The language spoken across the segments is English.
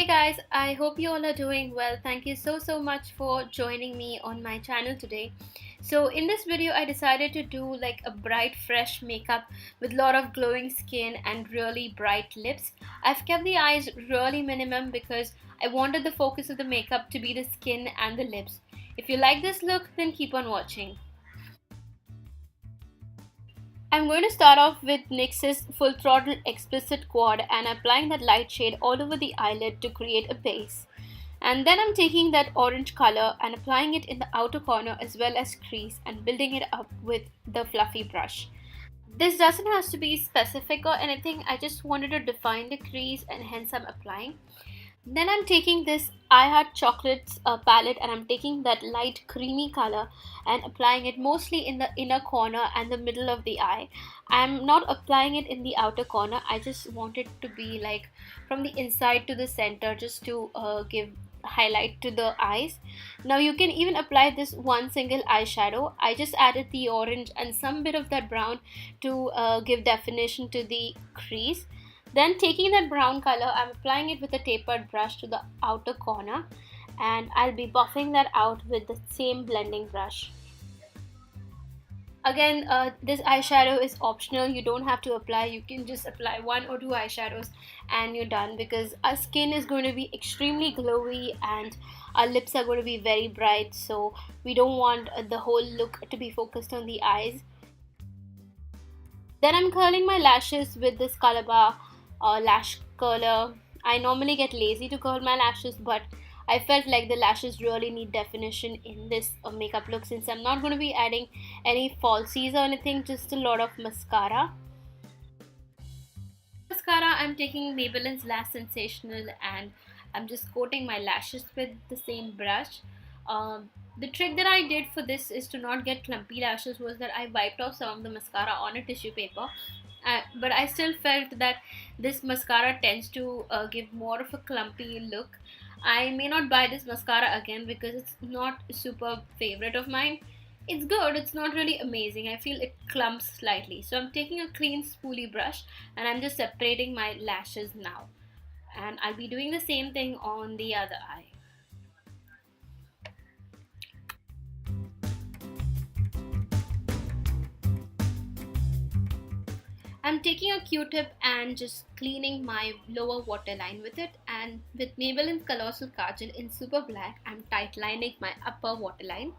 Guys, I hope you all are doing well. Thank you so much for joining me on my channel today. So in this video I decided to do like a bright fresh makeup with a lot of glowing skin and really bright lips. I've kept the eyes really minimum because I wanted the focus of the makeup to be the skin and the lips. If you like this look, then keep on watching. I'm going to start off with NYX's Full Throttle Explicit Quad and applying that light shade all over the eyelid to create a base. And then I'm taking that orange color and applying it in the outer corner as well as crease and building it up with the fluffy brush. This doesn't have to be specific or anything, I just wanted to define the crease and hence I'm applying. Then I'm taking this I Heart Chocolates palette and I'm taking that light creamy color and applying it mostly in the inner corner and the middle of the eye. I'm not applying it in the outer corner, I just want it to be like from the inside to the center just to give highlight to the eyes. Now you can even apply this one single eyeshadow. I just added the orange and some bit of that brown to give definition to the crease. Then taking that brown color, I'm applying it with a tapered brush to the outer corner and I'll be buffing that out with the same blending brush. Again, this eyeshadow is optional. You don't have to apply. You can just apply one or two eyeshadows and you're done because our skin is going to be extremely glowy and our lips are going to be very bright. So we don't want the whole look to be focused on the eyes. Then I'm curling my lashes with this Color Bar lash curler. I normally get lazy to curl my lashes, but I felt like the lashes really need definition in this makeup look since I'm not going to be adding any falsies or anything, just a lot of mascara. Mascara, I'm taking Maybelline's Lash Sensational and I'm just coating my lashes with the same brush. The trick that I did for this is to not get clumpy lashes was that I wiped off some of the mascara on a tissue paper. But I still felt that this mascara tends to give more of a clumpy look. I may not buy this mascara again because it's not a super favorite of mine. It's good, it's not really amazing. I feel it clumps slightly. So I'm taking a clean spoolie brush and I'm just separating my lashes now. And I'll be doing the same thing on the other eye. I'm taking a Q-tip and just cleaning my lower waterline with it, and with Maybelline's Colossal KAJAL in Super Black, I'm tightlining my upper waterline.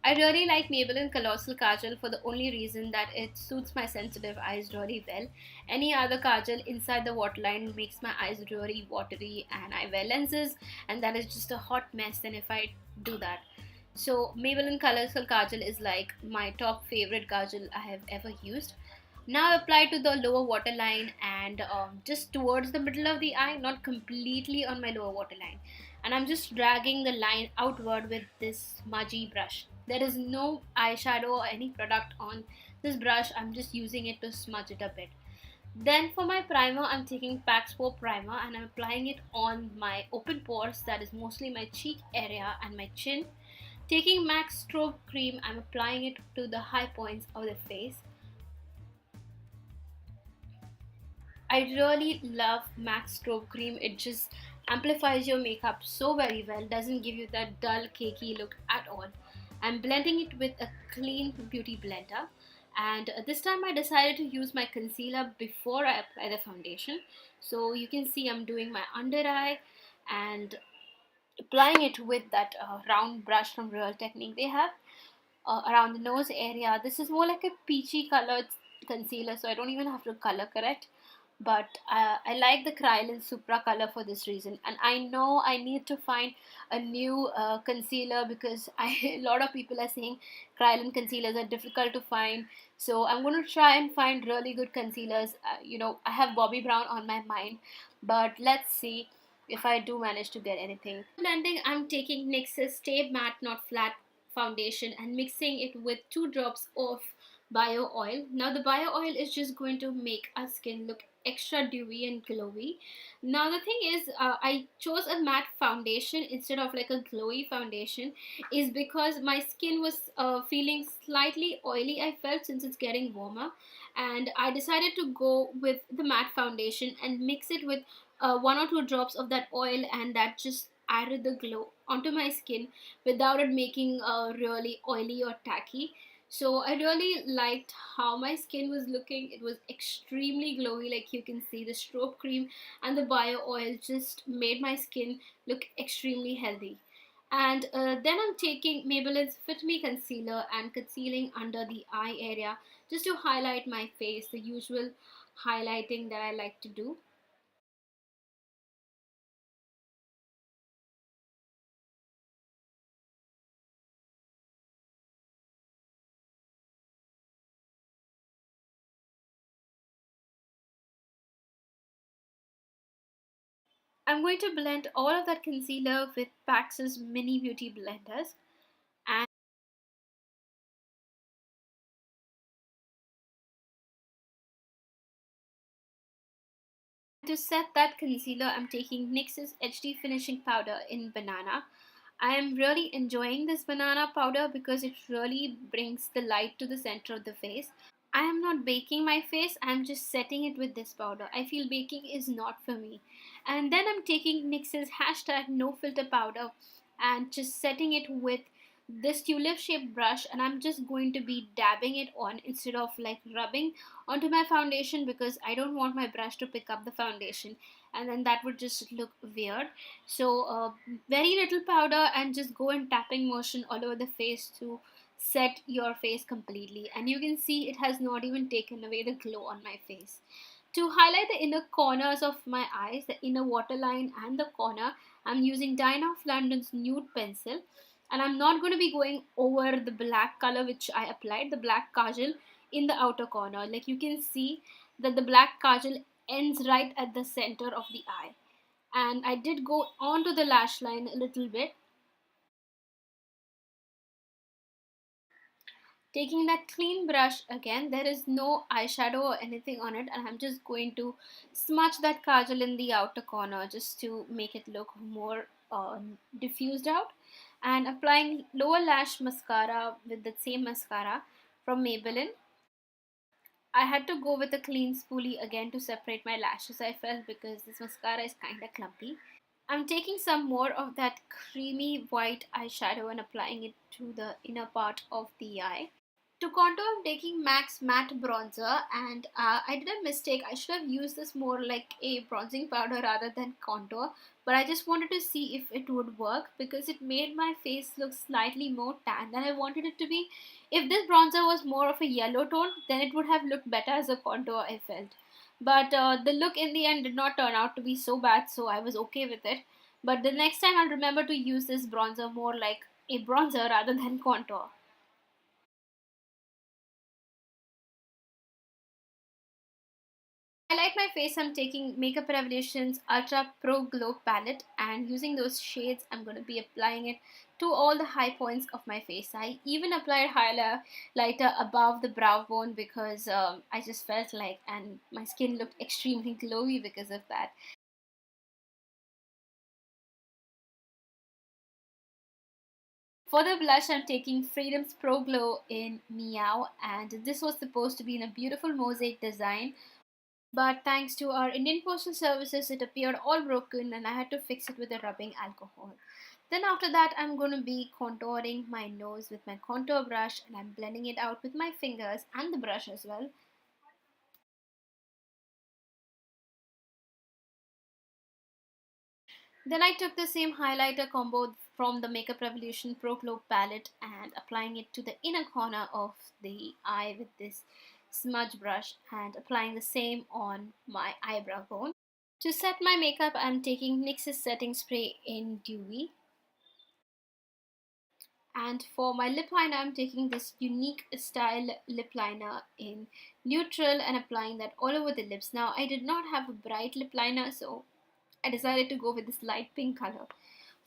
I really like Maybelline Colossal KAJAL for the only reason that it suits my sensitive eyes really well. Any other KAJAL inside the waterline makes my eyes really watery and I wear lenses and that is just a hot mess then if I do that. So Maybelline Colossal KAJAL is like my top favorite KAJAL I have ever used. Now apply to the lower waterline and just towards the middle of the eye, not completely on my lower waterline. And I'm just dragging the line outward with this smudgy brush. There is no eyeshadow or any product on this brush, I'm just using it to smudge it a bit. Then for my primer, I'm taking PAC's Pore Primer and I'm applying it on my open pores, that is mostly my cheek area and my chin. Taking MAC's Strobe Cream, I'm applying it to the high points of the face. I really love MAC's Strobe Cream, it just amplifies your makeup so very well, doesn't give you that dull cakey look at all. I'm blending it with a clean beauty blender and this time I decided to use my concealer before I apply the foundation. So you can see I'm doing my under eye and applying it with that round brush from Real Technique they have around the nose area. This is more like a peachy colored concealer, so I don't even have to color correct. But I like the Kryolan Supra color for this reason, and I know I need to find a new concealer because a lot of people are saying Kryolan concealers are difficult to find. So I'm going to try and find really good concealers. I have Bobbi Brown on my mind, but let's see if I do manage to get anything. Blending, I'm taking NYX's Stay Matte Not Flat foundation and mixing it with 2 drops of bio oil. Now the bio oil is just going to make our skin look extra dewy and glowy. Now the thing is, I chose a matte foundation instead of like a glowy foundation is because my skin was feeling slightly oily, I felt, since it's getting warmer, and I decided to go with the matte foundation and mix it with one or two drops of that oil, and that just added the glow onto my skin without it making really oily or tacky. So I really liked how my skin was looking. It was extremely glowy, like you can see the strobe cream and the bio oil just made my skin look extremely healthy. And then I'm taking Maybelline's Fit Me Concealer and concealing under the eye area just to highlight my face, the usual highlighting that I like to do. I'm going to blend all of that concealer with PAX's Mini Beauty Blenders. And to set that concealer, I'm taking NYX's HD Finishing Powder in Banana. I am really enjoying this banana powder because it really brings the light to the center of the face. I am not baking my face, I'm just setting it with this powder. I feel baking is not for me. And then I'm taking NYX's hashtag no filter powder and just setting it with this tulip shaped brush, and I'm just going to be dabbing it on instead of like rubbing onto my foundation because I don't want my brush to pick up the foundation and then that would just look weird. So very little powder and just go in tapping motion all over the face to set your face completely, and you can see it has not even taken away the glow on my face. To highlight the inner corners of my eyes, the inner waterline and the corner, I'm using Diana of London's Nude pencil, and I'm not going to be going over the black color which I applied, the black kajal in the outer corner. Like you can see that the black kajal ends right at the center of the eye, and I did go onto the lash line a little bit. Taking that clean brush again, there is no eyeshadow or anything on it, and I'm just going to smudge that kajal in the outer corner just to make it look more diffused out. And applying lower lash mascara with the same mascara from Maybelline. I had to go with a clean spoolie again to separate my lashes, I felt, because this mascara is kinda clumpy. I'm taking some more of that creamy white eyeshadow and applying it to the inner part of the eye. To contour, I'm taking MAC's matte bronzer, and I did a mistake. I should have used this more like a bronzing powder rather than contour, but I just wanted to see if it would work because it made my face look slightly more tan than I wanted it to be. If this bronzer was more of a yellow tone, then it would have looked better as a contour, I felt. But the look in the end did not turn out to be so bad, so I was okay with it. But the next time I'll remember to use this bronzer more like a bronzer rather than contour. Highlight my face, I'm taking Makeup Revolution's Ultra Pro Glow palette, and using those shades I'm going to be applying it to all the high points of my face. I even applied highlighter above the brow bone because I just felt like, and my skin looked extremely glowy because of that. For the blush, I'm taking Freedom's Pro Glow in Meow, and this was supposed to be in a beautiful mosaic design. But thanks to our Indian Postal Services, it appeared all broken and I had to fix it with a rubbing alcohol. Then after that, I'm going to be contouring my nose with my contour brush, and I'm blending it out with my fingers and the brush as well. Then I took the same highlighter combo from the Makeup Revolution Pro Glow palette and applying it to the inner corner of the eye with this smudge brush and applying the same on my eyebrow bone. To set my makeup, I'm taking NYX's setting spray in Dewy. And for my lip liner, I'm taking this unique style lip liner in neutral and applying that all over the lips. Now, I did not have a bright lip liner, so I decided to go with this light pink color.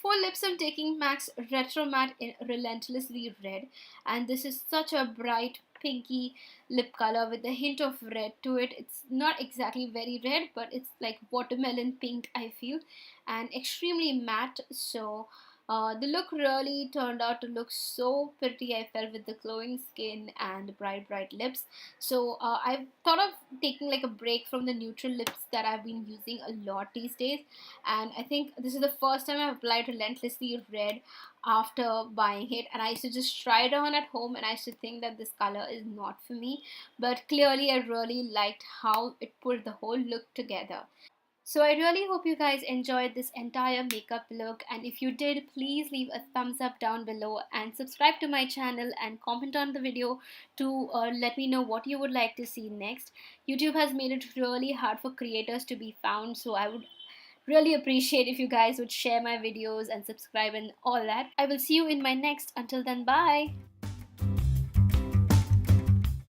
For lips, I'm taking MAC's Retro Matte in Relentlessly Red, and this is such a bright pinky lip color with a hint of red to it. It's not exactly very red, but it's like watermelon pink, I feel, and extremely matte. So The look really turned out to look so pretty, I felt, with the glowing skin and the bright lips. So I thought of taking like a break from the neutral lips that I've been using a lot these days, and I think this is the first time I've applied Relentlessly Red after buying it. And I used to just try it on at home, and I used to think that this color is not for me, but clearly I really liked how it pulled the whole look together. So I really hope you guys enjoyed this entire makeup look, and if you did, please leave a thumbs up down below and subscribe to my channel and comment on the video to let me know what you would like to see next. YouTube has made it really hard for creators to be found, so I would really appreciate if you guys would share my videos and subscribe and all that. I will see you in my next. Until then, bye.